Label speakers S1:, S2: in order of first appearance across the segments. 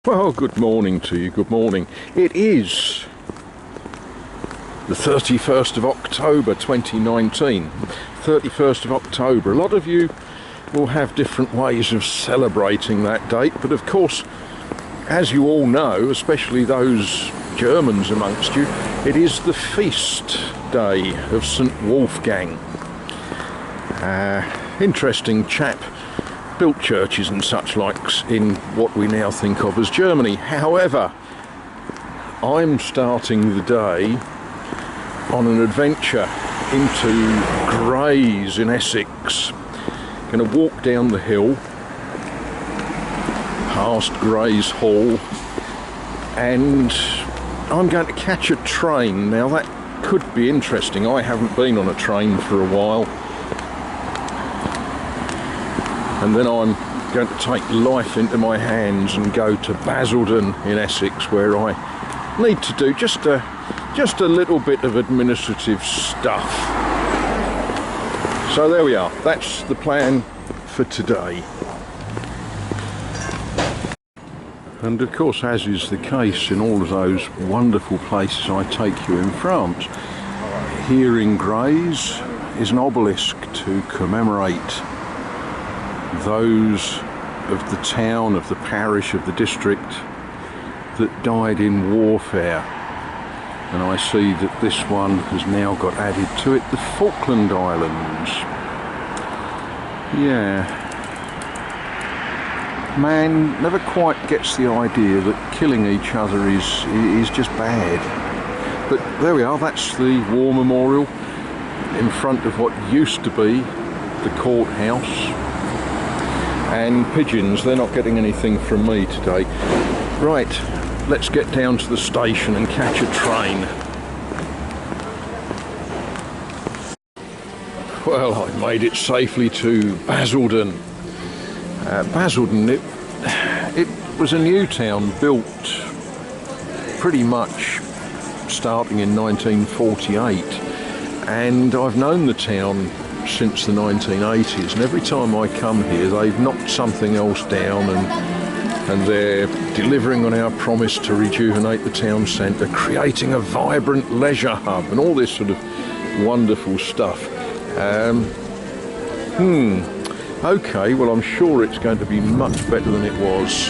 S1: Well, good morning to you, good morning. It is the 31st of October 2019. 31st of October. A lot of you will have different ways of celebrating that date, but of course, as you all know, especially those Germans amongst you, it is the feast day of St. Wolfgang. Interesting chap. Built churches and such likes in what we now think of as Germany. However, I'm starting the day on an adventure into Grays in Essex. Going to walk down the hill past Grays Hall, and I'm going to catch a train. Now that could be interesting. I haven't been on a train for a while. And then I'm going to take life into my hands and go to Basildon in Essex, where I need to do just a little bit of administrative stuff. So there we are. That's the plan for today. And of course, as is the case in all of those wonderful places I take you in France, here in Grays is an obelisk to commemorate those of the town, of the parish, of the district that died in warfare. And I see that this one has now got added to it, the Falkland Islands. Yeah. Man never quite gets the idea that killing each other is just bad. But there we are, that's the war memorial in front of what used to be the courthouse. And pigeons, they're not getting anything from me today. Right, let's get down to the station and catch a train. Well, I made it safely to Basildon. Basildon, it was a new town built pretty much starting in 1948, and I've known the town since the 1980s, and every time I come here they've knocked something else down, and they're delivering on our promise to rejuvenate the town centre, creating a vibrant leisure hub and all this sort of wonderful stuff. Okay, well, I'm sure it's going to be much better than it was.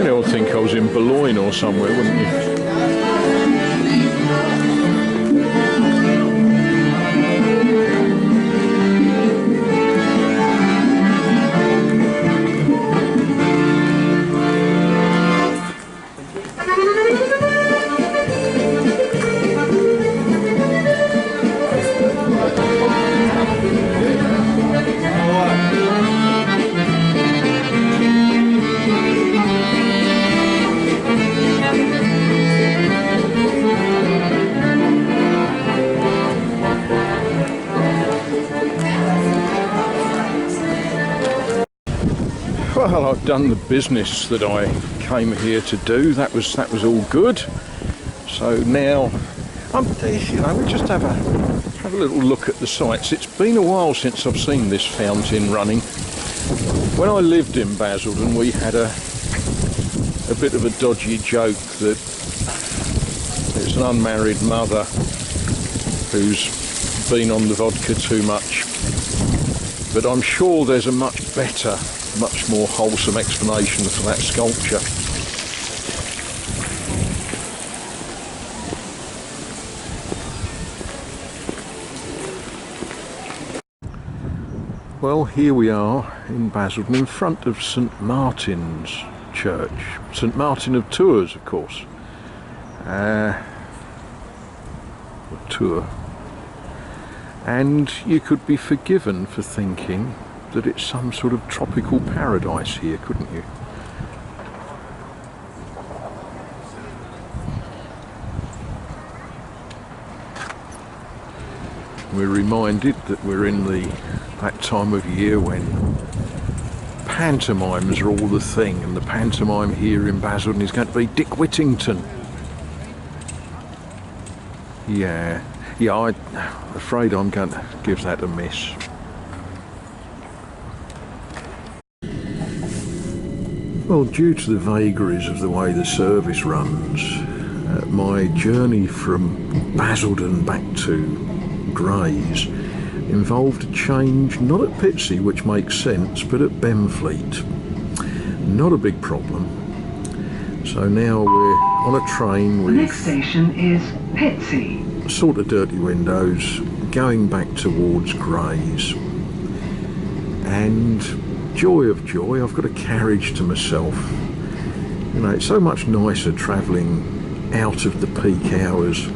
S1: You would think I was in Boulogne or somewhere, wouldn't you? Well, I've done the business that I came here to do. That was all good. So now, we just have a little look at the sights. It's been a while since I've seen this fountain running. When I lived in Basildon, we had a bit of a dodgy joke that it's an unmarried mother who's been on the vodka too much. But I'm sure there's a much better, much more wholesome explanation for that sculpture. Well, here we are in Basildon in front of St. Martin's Church. St. Martin of Tours, of course. Tours. And you could be forgiven for thinking that it's some sort of tropical paradise here, couldn't you? We're reminded that we're in that time of year when pantomimes are all the thing, and the pantomime here in Basildon is going to be Dick Whittington. Yeah, I'm afraid I'm going to give that a miss. Well, due to the vagaries of the way the service runs, my journey from Basildon back to Grays involved a change, not at Pitsea, which makes sense, but at Benfleet. Not a big problem. So now we're on a train with...
S2: The next station is Pitsea.
S1: Sort of dirty windows, going back towards Grays. And joy of joy, I've got a carriage to myself. You know, it's so much nicer travelling out of the peak hours